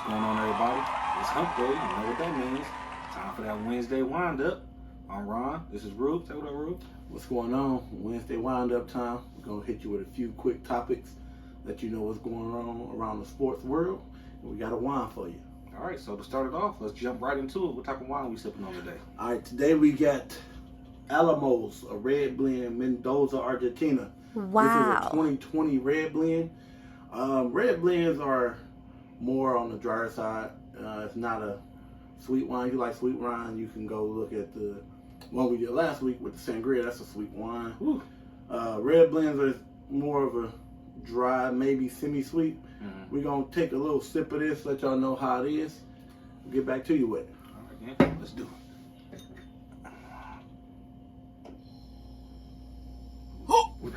going on, everybody? It's Hump Day. You know what that means. Time for that Wednesday wind-up. I'm Ron. This is Rube. Say what up, Rube. What's going on? Wednesday wind-up time. We're going to hit you with a few quick topics, let you know what's going on around the sports world, and we got a wine for you. All right, so to start it off, let's jump right into it. What type of wine are we sipping on today? All right, today we got Alamos, a red blend, Mendoza, Argentina. Wow. This is a 2020 red blend. Red blends are more on the drier side. It's not a sweet wine. If you like sweet wine, you can go look at the one we did last week with the sangria. That's a sweet wine. Red blends are more of a dry, maybe semi-sweet. We're going to take a little sip of this, let y'all know how it is. We'll get back to you with it. All right, man. Let's do it.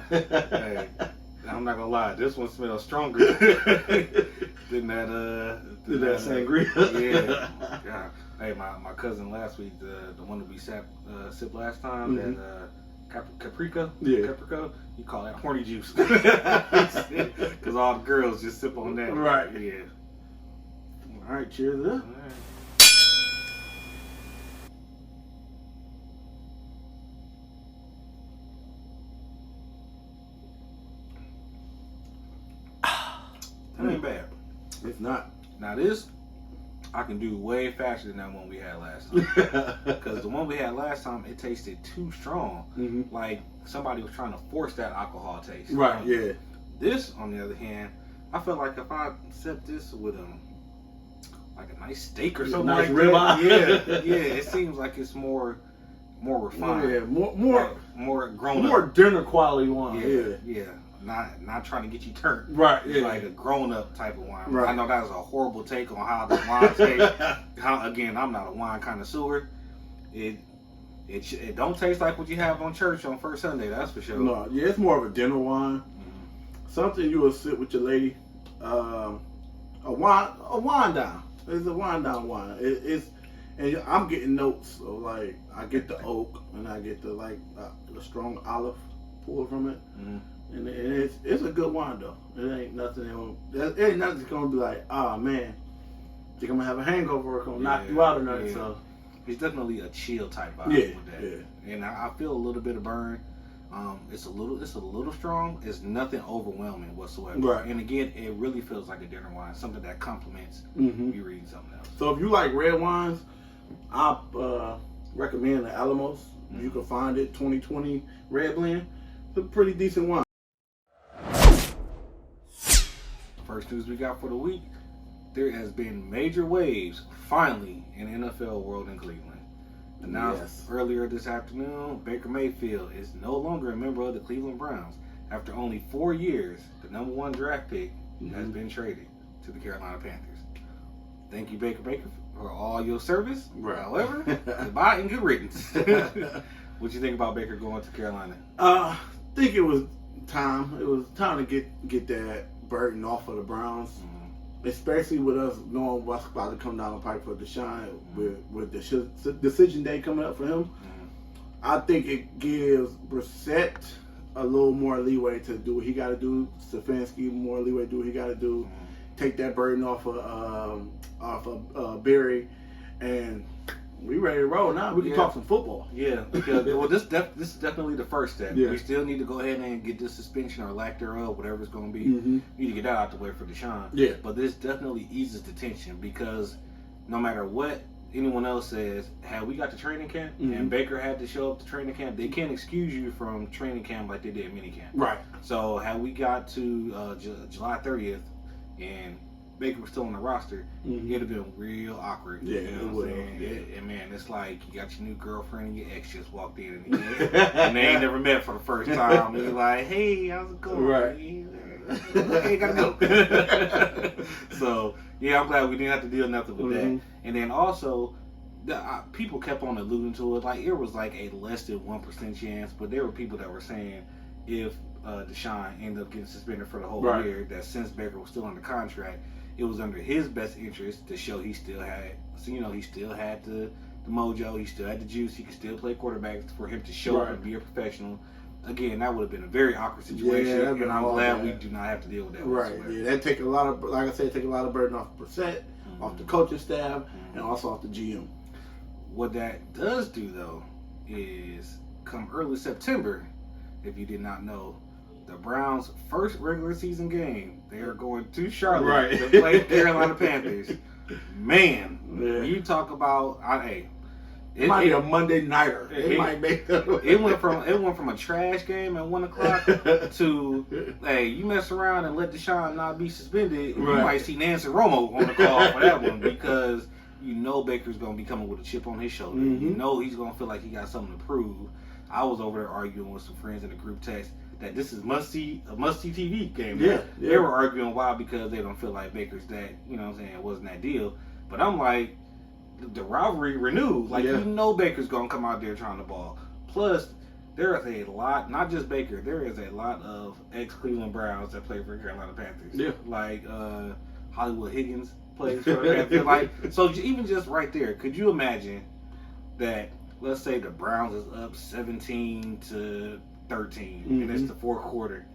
Hey, I'm not gonna lie, this one smells stronger than that sangria. Yeah. God. Hey, my cousin last week, the one that we sipped last time, that Caprica, Caprica, you call that horny juice, because all the girls just sip on that. Right. Yeah. All right, cheers up. All right. That ain't bad. It's not. Now this, I can do way faster than that one we had last time. Because the one we had last time, it tasted too strong. Like somebody was trying to force that alcohol taste. Right, yeah. This, on the other hand, I felt like if I sip this with like a nice steak or something nice like ribeye. that. Yeah, it seems like it's more refined. Yeah, more grown up. More dinner quality wine. Yeah. Not trying to get you turned. Right, It's yeah. like a grown-up type of wine. Right. I know that was a horrible take on how the wine tastes. Again, I'm not a wine connoisseur. It don't taste like what you have on church on First Sunday, that's for sure. No, yeah, it's more of a dinner wine. Something you will sit with your lady. A wine down. It's a wine down wine. And I'm getting notes. So like I get the oak and I get the strong olive pull from it. And it's a good wine though. It ain't nothing. It ain't nothing that's gonna be like, oh man, think I'm gonna have a hangover or gonna knock you out or nothing. Yeah. So it's definitely a chill type vibe with that. Yeah. And I feel a little bit of burn. It's a little strong. It's nothing overwhelming whatsoever. Right. And again, it really feels like a dinner wine, something that complements you reading something else. So if you like red wines, I recommend the Alamos. You can find it 2020 red blend. It's a pretty decent wine. First news we got for the week, there has been major waves, finally, in the NFL world in Cleveland. Announced earlier this afternoon, Baker Mayfield is no longer a member of the Cleveland Browns. After only 4 years, the number one draft pick has been traded to the Carolina Panthers. Thank you, Baker, for all your service. Right. However, goodbye and good riddance. What you think about Baker going to Carolina? I think it was time. It was time to get that burden off of the Browns, especially with us knowing what's about to come down the pipe for Deshaun with the decision day coming up for him. I think it gives Brissett a little more leeway to do what he got to do. Stefanski more leeway to do what he got to do. Take that burden off of Barry, and we ready to roll now. We can talk some football. Yeah, because this is definitely the first step. We still need to go ahead and get this suspension or lack thereof, whatever it's going to be. We need to get that out the way for Deshaun. Yeah. But this definitely eases the tension because no matter what anyone else says, had we got to training camp and Baker had to show up to training camp, they can't excuse you from training camp like they did minicamp. Right. So had we got to July 30th and Baker was still on the roster, it'd have been real awkward. Yeah, you know it what I'm would. saying? And man, it's like you got your new girlfriend and your ex just walked in and they ain't never met for the first time. And you're like, hey, how's it going? Right. Okay, gotta go. So yeah, I'm glad we didn't have to deal nothing with that. And then also, people kept on alluding to it like it was like a less than 1% chance, but there were people that were saying if Deshaun ended up getting suspended for the whole year, that since Baker was still under contract, it was under his best interest to show he still had, he still had the mojo, he still had the juice, he could still play quarterback for him to show up and be a professional. Again, that would have been a very awkward situation, and I'm glad we do not have to deal with that. Right. Whatsoever. Yeah, that take a lot of, like I said, take a lot of burden off Brissett. off the coaching staff, and also off the GM. What that does do, though, is come early September, if you did not know, the Browns' first regular season game, they are going to Charlotte to play Carolina Panthers. Man, when you talk about, it might be a Monday nighter. It went from a trash game at 1:00 to, hey, you mess around and let Deshaun not be suspended, you might see Nancy Romo on the call for that one, because you know Baker's going to be coming with a chip on his shoulder. Mm-hmm. You know he's going to feel like he got something to prove. I was over there arguing with some friends in the group text that this is a must-see TV game. Yeah. They were arguing why, because they don't feel like Baker's that, you know what I'm saying, it wasn't that deal. But I'm like, the rivalry renewed. Like, you know Baker's going to come out there trying to ball. Plus, there is a lot, not just Baker, there is a lot of ex-Cleveland Browns that play for Carolina Panthers. Yeah. Like, Hollywood Higgins plays for the Panthers. Like, so even just right there, could you imagine that, let's say the Browns is up 17-13, and it's the fourth quarter,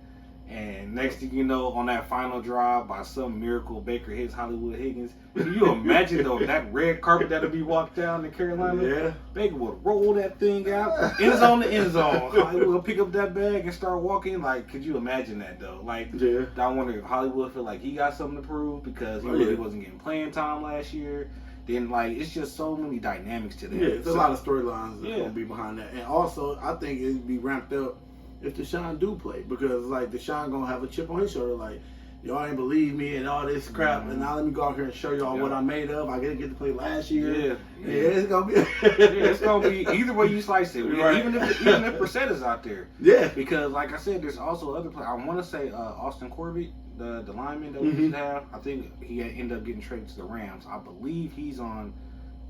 and next thing you know, on that final drive, by some miracle, Baker hits Hollywood Higgins. Can you imagine, though, that red carpet that'll be walked down in Carolina? Yeah. Baker would roll that thing out, end zone to end zone. Hollywood will pick up that bag and start walking. Like, could you imagine that, though? Like, I wonder if Hollywood feel like he got something to prove because he really wasn't getting playing time last year. Then, like, it's just so many dynamics to that. Yeah, there's a lot of storylines that's going to be behind that. And also, I think it'd be ramped up if Deshaun do play, because, like, Deshaun going to have a chip on his shoulder, like, y'all ain't believe me and all this crap, and now let me go out here and show y'all what I'm made of. I didn't get to play last year. Yeah, it's going to be... it's going to be either way you slice it. Right. Even if Brissett is out there. Yeah. Because, like I said, there's also other players. I want to say Austin Corbett, the lineman that we used to have, I think he ended up getting traded to the Rams. I believe he's on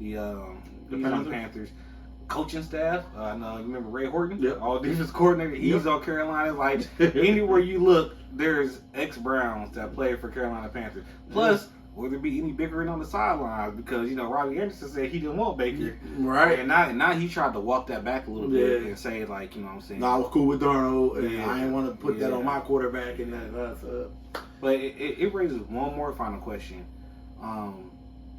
the Panthers coaching staff. I know you remember Ray Horton, all defense coordinator. He's on Carolina. Like, anywhere you look, there's ex-Browns that play for Carolina Panthers. Plus, will there be any bickering on the sidelines? Because, you know, Robbie Anderson said he didn't want Baker. Right. And now he tried to walk that back a little bit and say, like, you know what I'm saying? No, I was cool with Darnold, and I didn't want to put that on my quarterback and that. But it raises one more final question.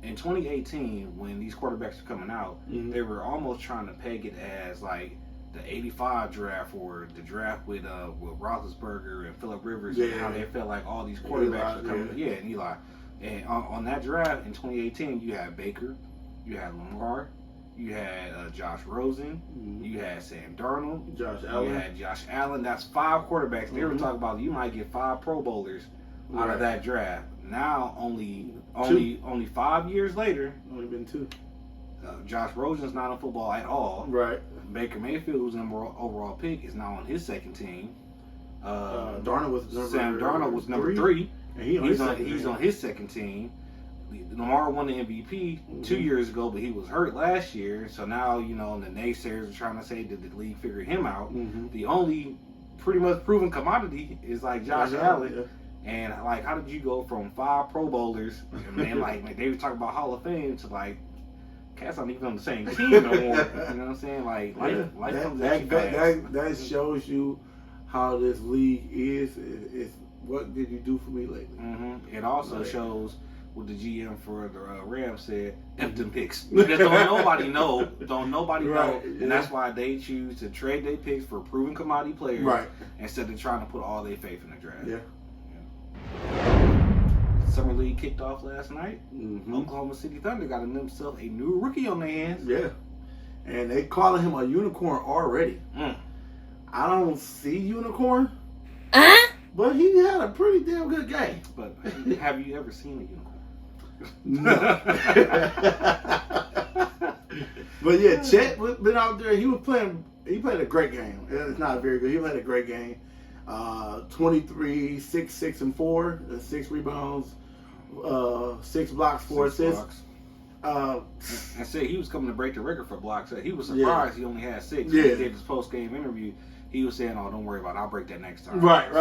In 2018, when these quarterbacks were coming out, they were almost trying to peg it as like the '85 draft or the draft with Roethlisberger and Phillip Rivers, and how they felt like all these quarterbacks were coming. And Eli. And on that draft in 2018, you had Baker, you had Lamar, you had Josh Rosen, you had Sam Darnold, you had Josh Allen. That's 5 quarterbacks. They were talking about you might get 5 Pro Bowlers out of that draft. Now only 5 years later, only been 2. Josh Rosen's not in football at all. Right. Baker Mayfield, who's the number overall pick, is now on his second team. Sam Darnold was number 3. And he's on his second team. Lamar won the MVP 2 years ago, but he was hurt last year. So now, you know, the naysayers are trying to say, did the league figure him out? The only pretty much proven commodity is like Josh Allen. Yeah. And, like, how did you go from 5 Pro Bowlers, and then, like they were talking about Hall of Fame, to, like, cats aren't even on the same team no more. You know what I'm saying? Like, life comes at you fast. That shows you how this league is. It's what did you do for me lately? It also shows what the GM for the Rams said, F them picks. Because don't nobody know. And that's why they choose to trade their picks for proven commodity players instead of trying to put all their faith in the draft. Yeah. Summer League kicked off last night. Oklahoma City Thunder got themselves a new rookie on their hands. Yeah. And they calling him a unicorn already. I don't see unicorn. But he had a pretty damn good game. But have you ever seen a unicorn? No. But yeah, Chet been out there. He played a great game. It's not very good. He played a great game. 23, 6 and 4, 6 rebounds, 6 blocks, 4 assists. And said he was coming to break the record for blocks. He was surprised he only had 6. Yeah. He did his post game interview. He was saying, "Oh, don't worry about it. I'll break that next time." Right.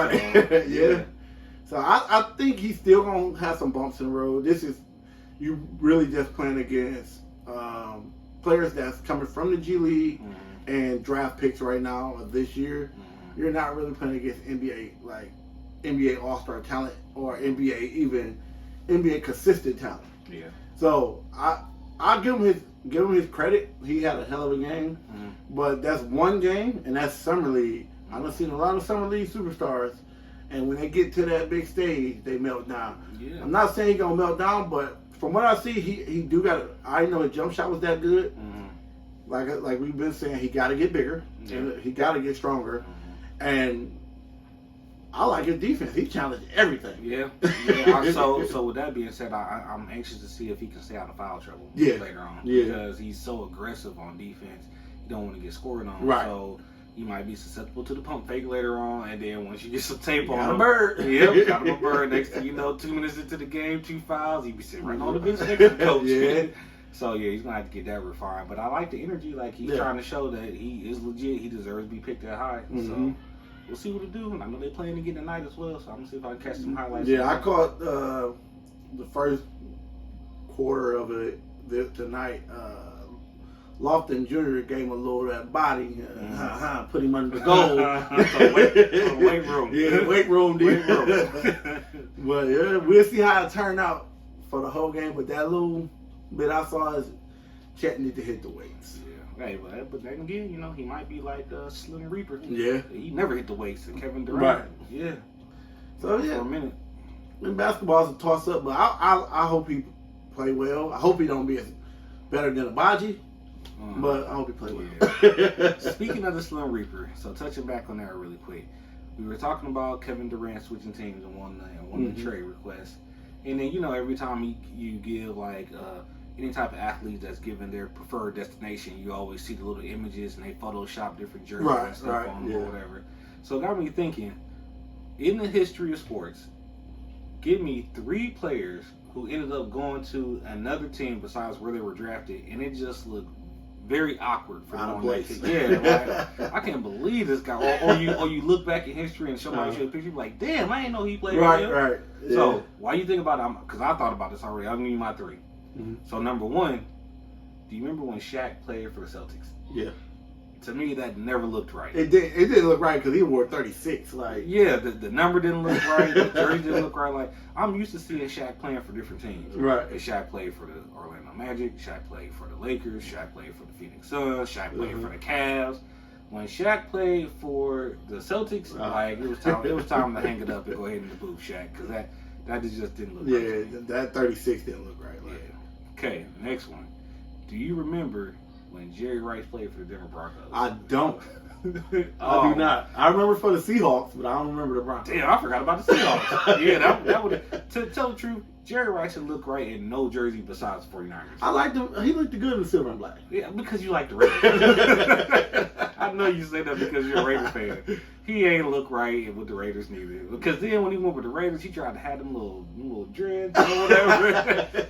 So, So I think he's still gonna have some bumps in the road. This is you really just playing against players that's coming from the G League and draft picks right now of this year. You're not really playing against NBA All-Star talent or NBA consistent talent. Yeah. So I give him his credit. He had a hell of a game, but that's one game, and that's Summer League. I've seen a lot of Summer League superstars, and when they get to that big stage, they melt down. Yeah. I'm not saying he's gonna melt down, but from what I see, he do got. I didn't know his jump shot was that good. Like we've been saying, he got to get bigger, and he got to get stronger, and I like his defense. He challenged everything. Yeah. So with that being said, I'm anxious to see if he can stay out of foul trouble later on. Yeah. Because he's so aggressive on defense, you don't want to get scored on. Right. So you might be susceptible to the pump fake later on, and then once you get some tape on him, bird. Yep, got him a bird. Next thing you know, 2 minutes into the game, 2 fouls, he be sitting right on the bench next to the coach. Yeah. So yeah, he's gonna have to get that refined. But I like the energy. Like he's trying to show that he is legit. He deserves to be picked that high. So we'll see what it do. And I know they're playing again tonight as well. So I'm gonna see if I can catch some highlights. Yeah, I caught the first quarter of it tonight. Lofton Jr. gave him a little of that body, put him under the goal. Weight room. Yeah, weight room. But yeah, we'll see how it turned out for the whole game. But that little bit I saw is Chet need to hit the weights. Yeah. Hey, but then again, you know, he might be like Slim Reaper. Yeah. He never hit the weights. And Kevin Durant. Right. Yeah. So For a minute. And basketball's a toss up, but I hope he play well. I hope he don't be as better than Abaji. But I hope he play well. Yeah. Speaking of the Slim Reaper, so touching back on that really quick, we were talking about Kevin Durant switching teams and one of the trade requests, and then you know every time you give like any type of athlete that's given their preferred destination, you always see the little images and they Photoshop different jerseys and stuff on them or whatever. So it got me thinking, in the history of sports, give me 3 players who ended up going to another team besides where they were drafted, and it just looked very awkward for out of going place. Yeah, like, I can't believe this guy. Or you look back in history and somebody show a picture, like, damn, I didn't know he played. Right. Yeah. So why you think about it? Because I thought about this already. I'll give you my 3. So number 1, do you remember when Shaq played for the Celtics? Yeah. To me, that never looked right. It didn't look right because he wore 36. Like yeah, the number didn't look right. The jersey didn't look right. Like I'm used to seeing Shaq playing for different teams. Right. And Shaq played for the Orlando Magic. Shaq played for the Lakers. Shaq played for the Phoenix Suns. Shaq played for the Cavs. When Shaq played for the Celtics, like it was time to hang it up and go ahead in the booth, Shaq, because that just didn't look right. Yeah, that 36 didn't look right. Like. Yeah. Okay, next one. Do you remember when Jerry Rice played for the Denver Broncos? I don't. I do not. I remember for the Seahawks, but I don't remember the Broncos. Damn, I forgot about the Seahawks. Yeah, that would. To tell the truth, Jerry Rice would look right in no jersey besides 49ers. I liked him. He looked good in silver and black. Yeah, because you like the Raiders. I know you say that because you're a Raider fan. He ain't look right with the Raiders neither. Because then when he went with the Raiders, he tried to have them little dreads or whatever.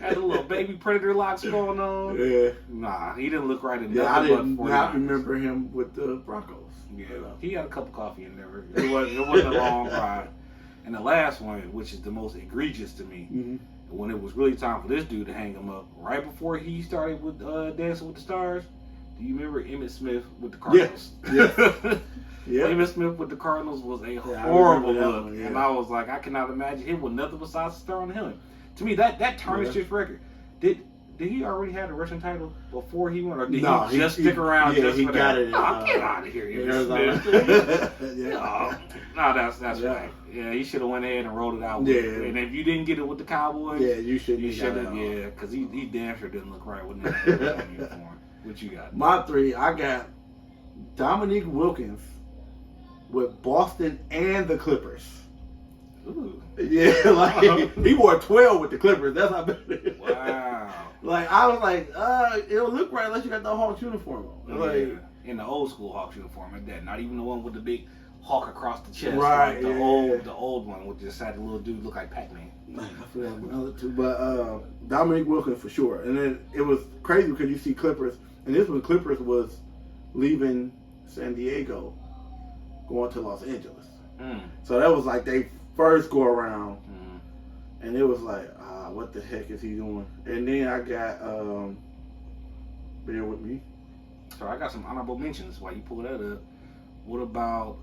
Had the little baby predator locks going on. Yeah. Nah, he didn't look right in I did but not remember him with the Broncos. Yeah, he had a cup of coffee in there. It wasn't a long ride. And the last one, which is the most egregious to me, when it was really time for this dude to hang him up, right before he started with Dancing with the Stars, do you remember Emmitt Smith with the Cardinals? Yeah. Yeah. Emmitt Smith with the Cardinals was a horrible look. One, and I was like, I cannot imagine him with nothing besides a star on the helmet. To me, that tarnished his record. Did he already have the rushing title before he went, or did he just stick around? Yeah, just he for got that? it. Get out of here, Emmitt Smith. No, that's right. Yeah, he should have went ahead and rolled it out. Yeah. And if you didn't get it with the Cowboys, you should have. Yeah, because he damn sure didn't look right with that uniform. What you got? My 3, I got Dominique Wilkins with Boston and the Clippers. Ooh. Yeah, like he wore 12 with the Clippers. That's how bad it is. Wow. Like I was like, it'll look right unless you got the Hawks uniform on. Like in the old school Hawks uniform at that. Not even the one with the big hawk across the chest. Right. Like the old one with just had the little dude look like Pac-Man. I forgot my other 2, but Dominique Wilkins for sure. And then it was crazy because you see Clippers, and this one Clippers was leaving San Diego, going to Los Angeles. So that was like they first go around, and it was like, what the heck is he doing? And then I got, bear with me. So I got some honorable mentions while you pull that up. What about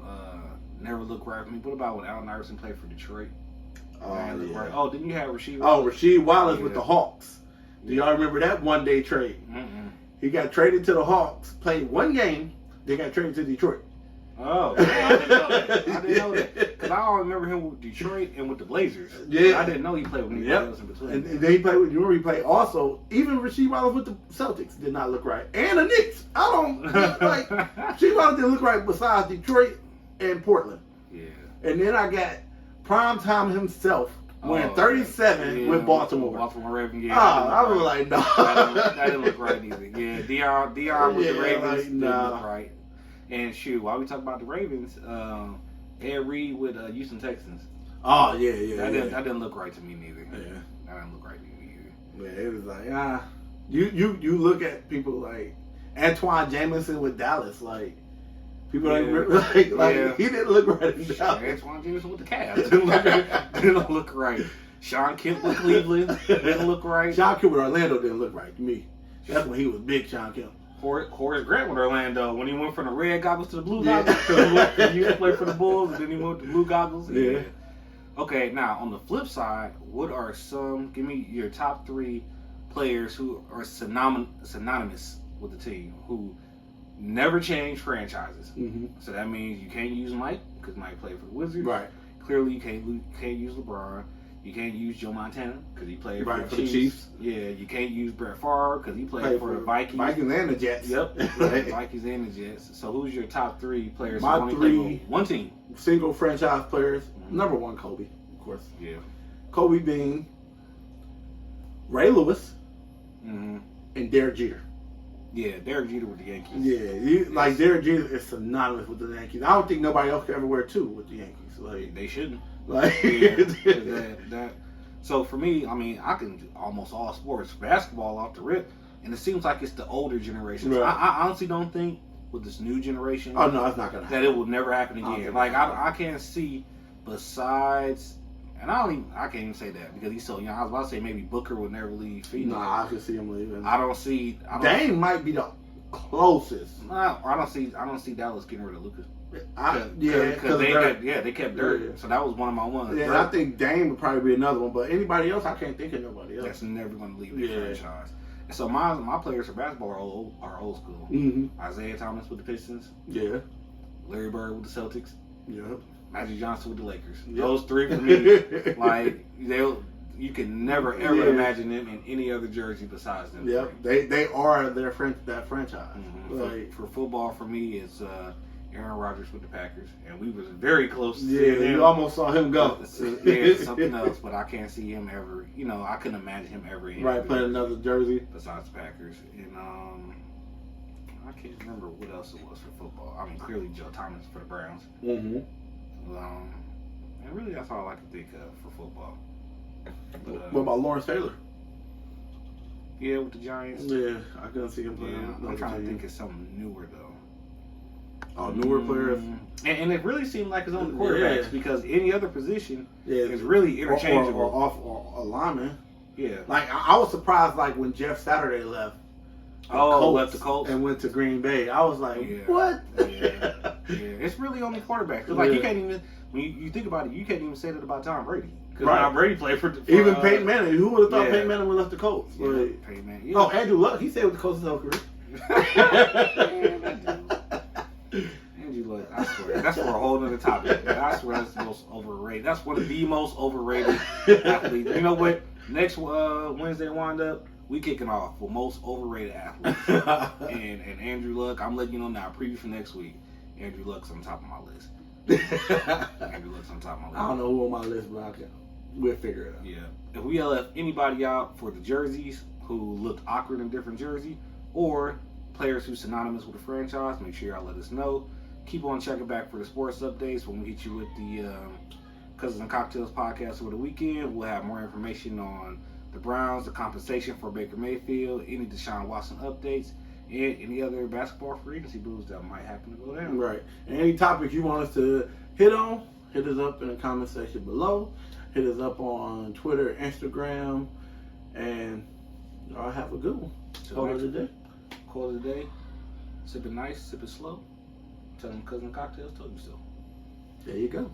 Never Look Right for Me? What about when Allen Iverson played for Detroit? Right. Oh, didn't you have Rasheed Wallace? Wallace? Rasheed Wallace with the Hawks. Do y'all remember that one-day trade? He got traded to the Hawks, played one game, then got traded to Detroit. Oh, I didn't know that. I didn't know that. Because I always remember him with Detroit and with the Blazers. Yeah. I didn't know he played with anybody else in between. And then he played with, you remember he played also, even Rasheed Wallace with the Celtics did not look right. And the Knicks. I don't, like, Rasheed Wallace didn't look right besides Detroit and Portland. Yeah. And then I got Primetime himself wearing 37 with Baltimore. Baltimore Ravens, yeah. I was like, no. That didn't look right either. Yeah, Dion with the Ravens like, didn't look right. And shoot, while we talk about the Ravens, Ed Reed with Houston Texans. Oh, yeah. That didn't look right to me neither. Yeah. That didn't look right to me either. Yeah, it was like, You look at people like Antoine Jameson with Dallas, like, people don't remember, like he didn't look right in Dallas. Antoine Jameson with the Cavs didn't look right. Sean Kemp with Cleveland didn't look right. Sean Kemp with Orlando didn't look right to me. That's when he was big, Sean Kemp. Horace Grant with Orlando when he went from the red goggles to the blue goggles. He used to play for the Bulls and then he went to the blue goggles. Yeah. Okay, now on the flip side, what are give me your top 3 players who are synonymous with the team, who never change franchises. Mm-hmm. So that means you can't use Mike because Mike played for the Wizards. Right. Clearly, you can't use LeBron. You can't use Joe Montana because he played for the Chiefs. Yeah, you can't use Brett Favre because he played for the Vikings. Vikings and the Jets. Yep, Vikings and the Jets. So who's your top 3 players? My who only 3 play for one team. Single franchise players. Mm-hmm. Number 1, Kobe, of course. Yeah. Kobe Bean, Ray Lewis, mm-hmm. and Derek Jeter. Yeah, Derek Jeter with the Yankees. Yeah, like Derek Jeter is synonymous with the Yankees. I don't think nobody else could ever wear 2 with the Yankees. Like they shouldn't. Like that. So for me, I mean, I can do almost all sports, basketball off the rip, and it seems like it's the older generation. Right. I honestly don't think with this new generation. Oh no, it's not gonna happen. That it will never happen again. Like I can't see besides. And I can't even say that because he's so young. I was about to say maybe Booker would never leave Phoenix. Nah, I can see him leaving. Dame might be the closest. I don't see Dallas getting rid of Lucas. Because they kept Dirk. Yeah. So that was one of my ones. Yeah, I think Dame would probably be another one, but anybody else, I can't think of nobody else. That's never going to leave the franchise. And so my players for basketball are old school. Mm-hmm. Isaiah Thomas with the Pistons. Yeah. Larry Bird with the Celtics. Yep. Magic Johnson with the Lakers. Yep. Those 3 for me. Like you can never ever imagine them in any other jersey besides them. Yep. They are that franchise. Mm-hmm. Like for football, for me, it's Aaron Rodgers with the Packers, and we was very close to seeing him. You almost saw him go. It's something else, but I can't see him ever. I couldn't imagine him ever in playing another jersey besides the Packers. And I can't remember what else it was for football. I mean, clearly Joe Thomas for the Browns. Mm-hmm. And really, that's all I can think of for football. But, what about Lawrence Taylor? Yeah, with the Giants. Yeah, I couldn't see him playing. Yeah, I'm trying to think of something newer though. Oh, newer players. And it really seemed like it's on the quarterbacks because any other position is really interchangeable. Or a lineman. Yeah. Like, I was surprised, like, when Jeff Saturday left. Left the Colts. And went to Green Bay. I was like, what? Yeah. It's really only quarterbacks. Like, you can't even, when you think about it, you can't even say that about Tom Brady. Because Tom Brady played for even Peyton Manning. Who would have thought Peyton Manning would have left the Colts? Yeah, like, Peyton Manning. Yeah. Oh, Andrew Luck. He stayed with the Colts his whole career. Andrew Luck, I swear. That's for a whole other topic. I swear that's the most overrated. That's one of the most overrated athletes. You know what? Next Wednesday wind up, we kicking off with most overrated athletes. and Andrew Luck, I'm letting you know now, preview for next week. Andrew Luck's on top of my list. Andrew Luck's on top of my list. I don't know who on my list, but we'll figure it out. Yeah. If we left anybody out for the jerseys who looked awkward in different jersey, or players who's synonymous with the franchise, make sure y'all let us know. Keep on checking back for the sports updates when we hit you with the Cousins and Cocktails podcast over the weekend. We'll have more information on the Browns, the compensation for Baker Mayfield, any Deshaun Watson updates, and any other basketball free agency moves that might happen to go down. Right. And any topics you want us to hit on, hit us up in the comment section below. Hit us up on Twitter, Instagram, and y'all have a good one. Call it a day. Call it a day. Sip it nice, sip it slow. Tell them Cousin Cocktails told you so. There you go.